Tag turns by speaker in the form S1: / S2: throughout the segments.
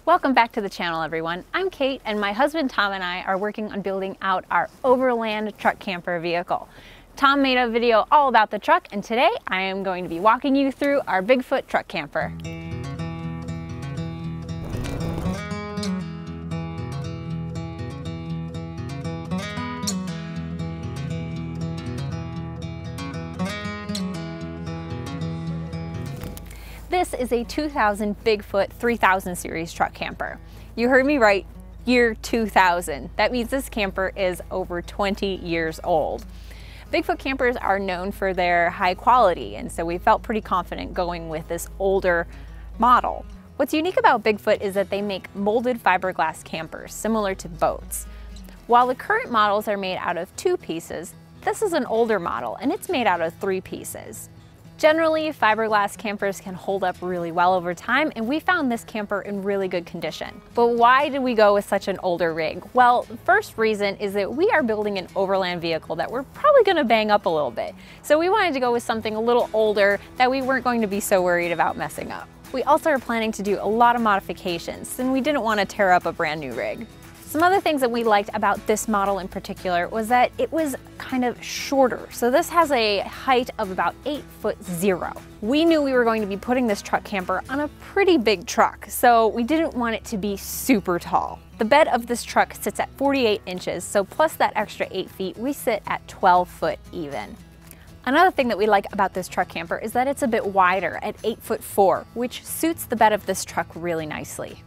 S1: Welcome back to the channel, everyone. I'm Kate, and my husband Tom and I are working on building out our Overland truck camper vehicle. Tom made a video all about the truck, and today I am going to be walking you through our Bigfoot truck camper. This is a 2000 Bigfoot 3000 series truck camper. You heard me right, year 2000. That means this camper is over 20 years old. Bigfoot campers are known for their high quality, and so we felt pretty confident going with this older model. What's unique about Bigfoot is that they make molded fiberglass campers, similar to boats. While the current models are made out of 2 pieces, this is an older model and it's made out of 3 pieces. Generally, fiberglass campers can hold up really well over time, and we found this camper in really good condition. But why did we go with such an older rig? Well, the first reason is that we are building an Overland vehicle that we're probably going to bang up a little bit. So we wanted to go with something a little older that we weren't going to be so worried about messing up. We also are planning to do a lot of modifications, and we didn't want to tear up a brand new rig. Some other things that we liked about this model in particular was that it was kind of shorter. So this has a height of about 8'0". We knew we were going to be putting this truck camper on a pretty big truck, so we didn't want it to be super tall. The bed of this truck sits at 48 inches, so plus that extra 8 feet, we sit at 12 foot even. Another thing that we like about this truck camper is that it's a bit wider at 8'4", which suits the bed of this truck really nicely.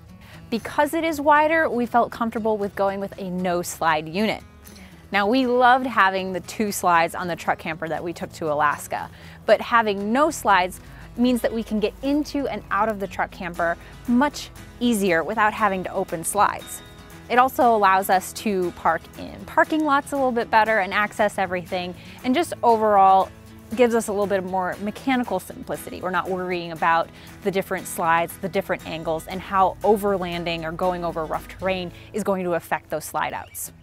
S1: Because it is wider, we felt comfortable with going with a no slide unit. Now, we loved having the 2 slides on the truck camper that we took to Alaska, but having no slides means that we can get into and out of the truck camper much easier without having to open slides. It also allows us to park in parking lots a little bit better and access everything, and just overall gives us a little bit more mechanical simplicity. We're not worrying about the different slides, the different angles, and how overlanding or going over rough terrain is going to affect those slide outs.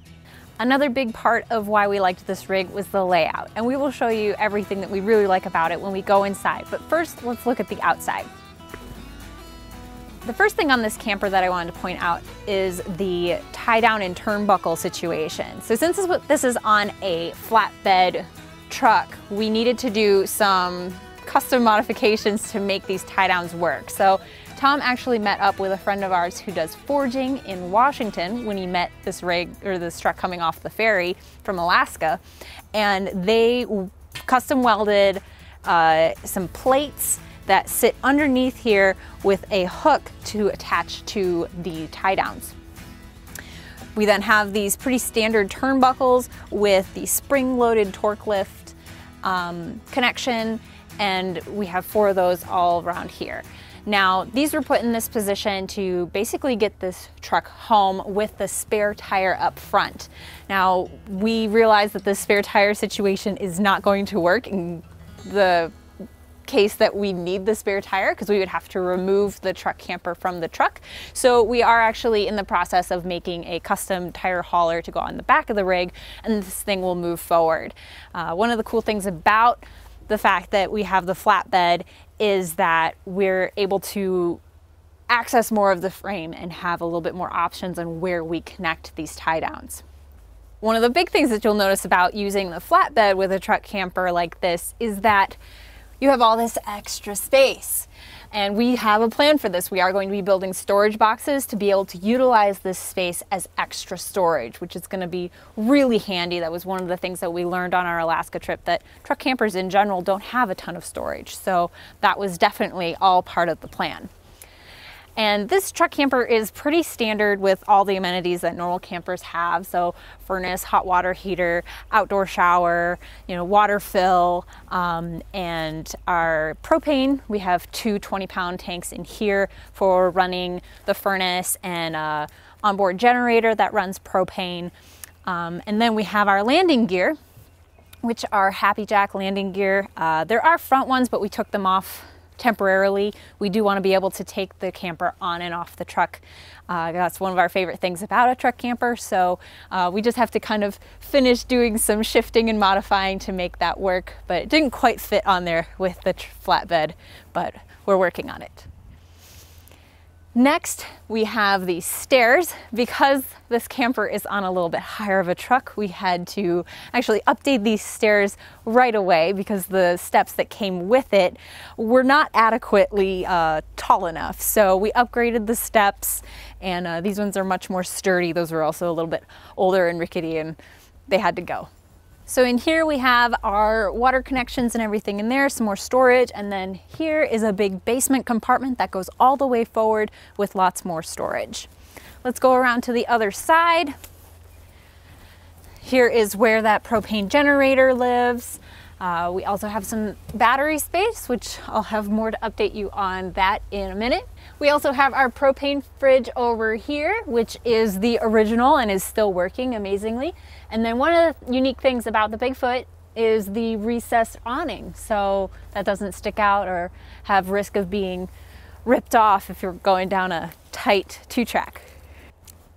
S1: Another big part of why we liked this rig was the layout, and we will show you everything that we really like about it when we go inside. But first, let's look at the outside. The first thing on this camper that I wanted to point out is the tie down and turnbuckle situation. So since this is on a flatbed truck, we needed to do some custom modifications to make these tie downs work. So Tom actually met up with a friend of ours who does forging in Washington when he met this rig, or this truck coming off the ferry from Alaska, and they custom welded some plates that sit underneath here with a hook to attach to the tie downs. We then have these pretty standard turnbuckles with the spring-loaded torque lift connection, and we have 4 of those all around here. Now, these were put in this position to basically get this truck home with the spare tire up front. Now, we realize that the spare tire situation is not going to work in the case that we need the spare tire, because we would have to remove the truck camper from the truck. So we are actually in the process of making a custom tire hauler to go on the back of the rig, and this thing will move forward. One of the cool things about the fact that we have the flatbed is that we're able to access more of the frame and have a little bit more options on where we connect these tie downs. One of the big things that you'll notice about using the flatbed with a truck camper like this is that you have all this extra space, and we have a plan for this. We are going to be building storage boxes to be able to utilize this space as extra storage, which is going to be really handy. That was one of the things that we learned on our Alaska trip, that truck campers in general don't have a ton of storage. So that was definitely all part of the plan. And this truck camper is pretty standard with all the amenities that normal campers have. So furnace, hot water heater, outdoor shower, water fill, and our propane. We have 2 20-pound tanks in here for running the furnace, and onboard generator that runs propane. And then we have our landing gear, which are Happy Jack landing gear. There are front ones, but we took them off temporarily. We do want to be able to take the camper on and off the truck. That's one of our favorite things about a truck camper, so we just have to kind of finish doing some shifting and modifying to make that work, but it didn't quite fit on there with the flatbed, but we're working on it. Next, we have the stairs. Because this camper is on a little bit higher of a truck, we had to actually update these stairs right away because the steps that came with it were not adequately tall enough. So we upgraded the steps, and these ones are much more sturdy. Those were also a little bit older and rickety, and they had to go. So in here we have our water connections and everything in there, some more storage, and then here is a big basement compartment that goes all the way forward with lots more storage. Let's go around to the other side. Here is where that propane generator lives. We also have some battery space, which I'll have more to update you on that in a minute. We also have our propane fridge over here, which is the original and is still working amazingly. And then one of the unique things about the Bigfoot is the recessed awning, so that doesn't stick out or have risk of being ripped off if you're going down a tight 2-track.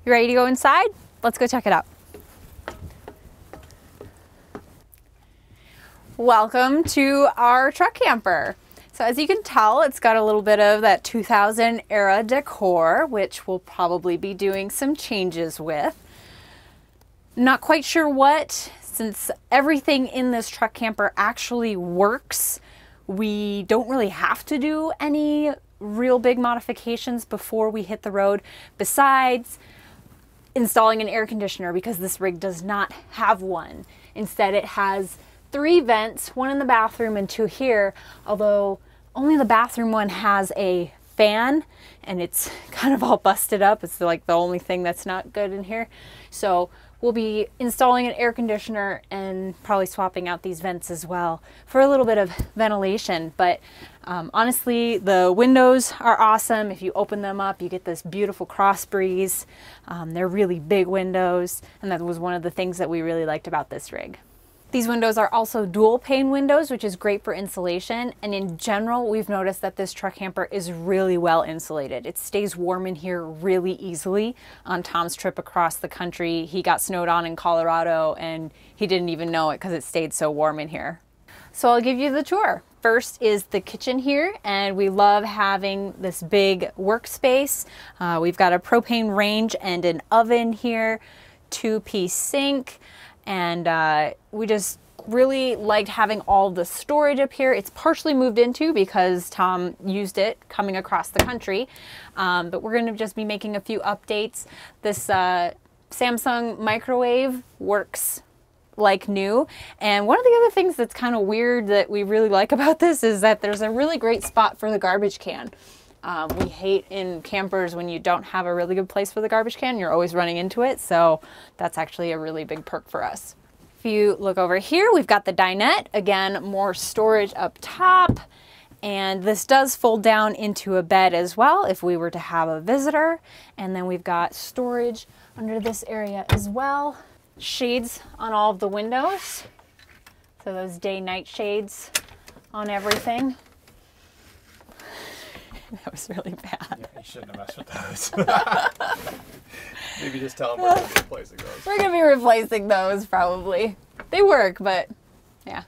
S1: You ready to go inside? Let's go check it out. Welcome to our truck camper. So as you can tell, it's got a little bit of that 2000 era decor, which we'll probably be doing some changes with. Not quite sure what, since everything in this truck camper actually works, we don't really have to do any real big modifications before we hit the road, besides installing an air conditioner, because this rig does not have one. Instead, it has 3 vents, 1 in the bathroom and 2 here, although only the bathroom one has a fan and it's kind of all busted up. It's like the only thing that's not good in here. So we'll be installing an air conditioner and probably swapping out these vents as well for a little bit of ventilation. But honestly, the windows are awesome. If you open them up, you get this beautiful cross breeze. They're really big windows, and that was one of the things that we really liked about this rig. These windows are also dual pane windows, which is great for insulation. And in general, we've noticed that this truck camper is really well insulated. It stays warm in here really easily. On Tom's trip across the country, he got snowed on in Colorado and he didn't even know it because it stayed so warm in here. So I'll give you the tour. First is the kitchen here, and we love having this big workspace. We've got a propane range and an oven here, 2-piece sink. And we just really liked having all the storage up here. It's partially moved into because Tom used it coming across the country. But we're gonna just be making a few updates. This Samsung microwave works like new. And one of the other things that's kind of weird that we really like about this is that there's a really great spot for the garbage can. We hate in campers when you don't have a really good place for the garbage can. You're always running into it, so that's actually a really big perk for us. If you look over here, we've got the dinette. Again, more storage up top, and this does fold down into a bed as well if we were to have a visitor. And then we've got storage under this area as well. Shades on all of the windows, so those day-night shades on everything. That was really bad.
S2: Yeah, you shouldn't have messed with those. Maybe just tell them we're going to be replacing those.
S1: We're going to be replacing those probably. They work, but yeah.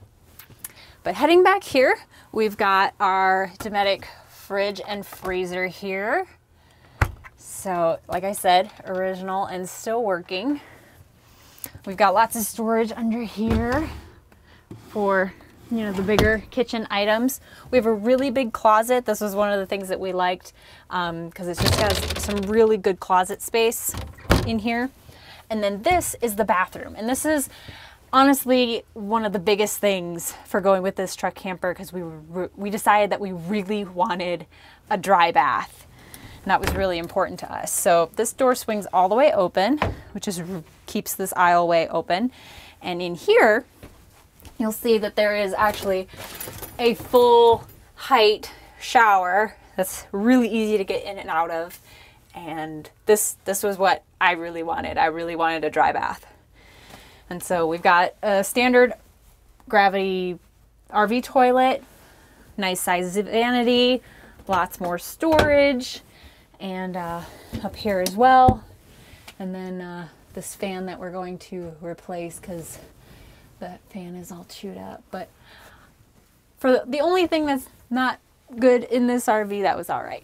S1: But heading back here, we've got our Dometic fridge and freezer here. So like I said, original and still working. We've got lots of storage under here for, you know, the bigger kitchen items. We have a really big closet. This was one of the things that we liked because it just has some really good closet space in here. And then this is the bathroom. And this is honestly one of the biggest things for going with this truck camper because we decided that we really wanted a dry bath. And that was really important to us. So this door swings all the way open, which is keeps this aisleway open. And in here, you'll see that there is actually a full height shower that's really easy to get in and out of. And this was what I really wanted. I really wanted a dry bath. And so we've got a standard gravity RV toilet, nice size vanity, lots more storage, and up here as well. And then this fan that we're going to replace because that fan is all chewed up. But for the only thing that's not good in this RV, that was all right.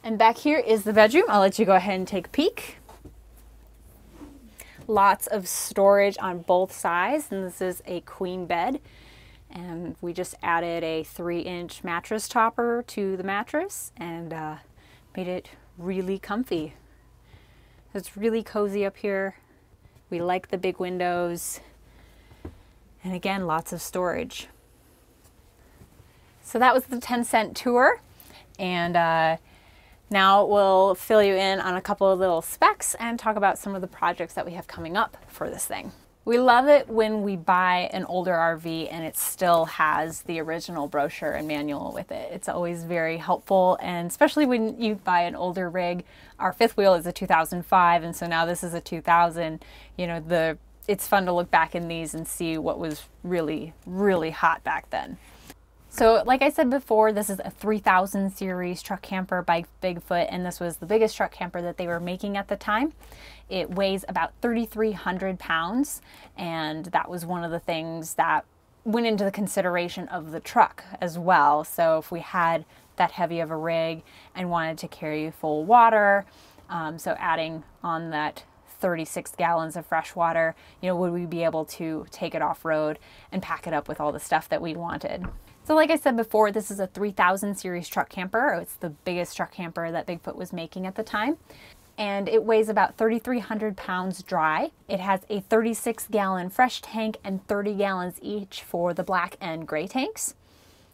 S1: And back here is the bedroom. I'll let you go ahead and take a peek. Lots of storage on both sides, and this is a queen bed. And we just added a 3-inch mattress topper to the mattress and made it really comfy. It's really cozy up here. We like the big windows. And again, lots of storage. So that was the 10-cent tour. And now we'll fill you in on a couple of little specs and talk about some of the projects that we have coming up for this thing. We love it when we buy an older RV and it still has the original brochure and manual with it. It's always very helpful, and especially when you buy an older rig. Our fifth wheel is a 2005, and so now this is a 2000. You know, it's fun to look back in these and see what was really, really hot back then. So like I said before, this is a 3000 series truck camper by Bigfoot, and this was the biggest truck camper that they were making at the time. It weighs about 3,300 pounds, and that was one of the things that went into the consideration of the truck as well. So if we had that heavy of a rig and wanted to carry full water, so adding on that 36 gallons of fresh water, you know, would we be able to take it off-road and pack it up with all the stuff that we wanted? So like I said before, this is a 3000 series truck camper. It's the biggest truck camper that Bigfoot was making at the time. And it weighs about 3,300 pounds dry. It has a 36-gallon fresh tank and 30 gallons each for the black and gray tanks.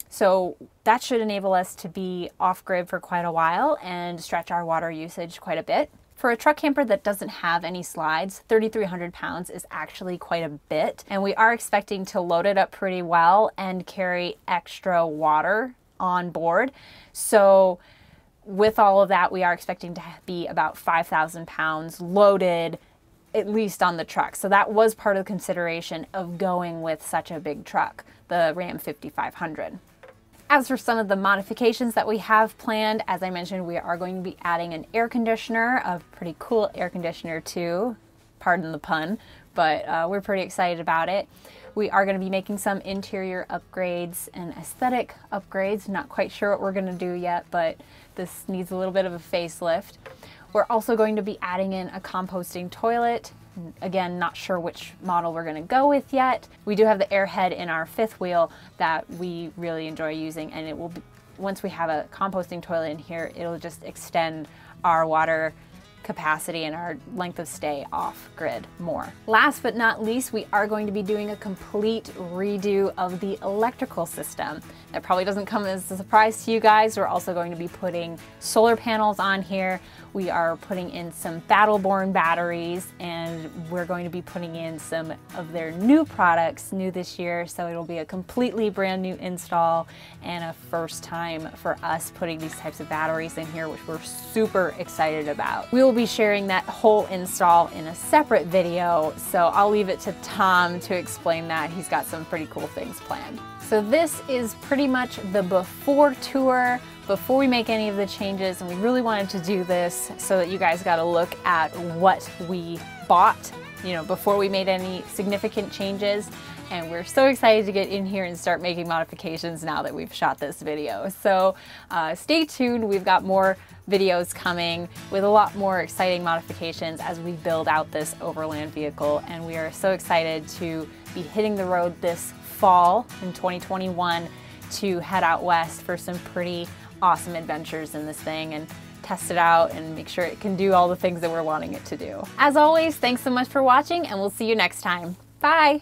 S1: So that should enable us to be off-grid for quite a while and stretch our water usage quite a bit. For a truck camper that doesn't have any slides, 3,300 pounds is actually quite a bit, and we are expecting to load it up pretty well and carry extra water on board. So with all of that, we are expecting to be about 5,000 pounds loaded, at least on the truck. So that was part of the consideration of going with such a big truck, the Ram 5500. As for some of the modifications that we have planned, as I mentioned, we are going to be adding an air conditioner, a pretty cool air conditioner too, pardon the pun, but we're pretty excited about it. We are going to be making some interior upgrades and aesthetic upgrades. Not quite sure what we're going to do yet, but this needs a little bit of a facelift. We're also going to be adding in a composting toilet. Again, not sure which model we're going to go with yet. We do have the airhead in our fifth wheel that we really enjoy using, and it will be, once we have a composting toilet in here, it'll just extend our water capacity and our length of stay off grid more. Last but not least, we are going to be doing a complete redo of the electrical system. That probably doesn't come as a surprise to you guys. We're also going to be putting solar panels on here. We are putting in some Battle-Born batteries, and we're going to be putting in some of their new products new this year. So it'll be a completely brand new install and a first time for us putting these types of batteries in here, which we're super excited about. We will be sharing that whole install in a separate video, so I'll leave it to Tom to explain that. He's got some pretty cool things planned. So this is pretty much the before tour, before we make any of the changes, and we really wanted to do this so that you guys got a look at what we bought, you know, before we made any significant changes. And we're so excited to get in here and start making modifications now that we've shot this video. So stay tuned, we've got more videos coming with a lot more exciting modifications as we build out this Overland vehicle. And we are so excited to be hitting the road this fall in 2021 to head out west for some pretty awesome adventures in this thing and test it out and make sure it can do all the things that we're wanting it to do. As always, thanks so much for watching, and we'll see you next time. Bye!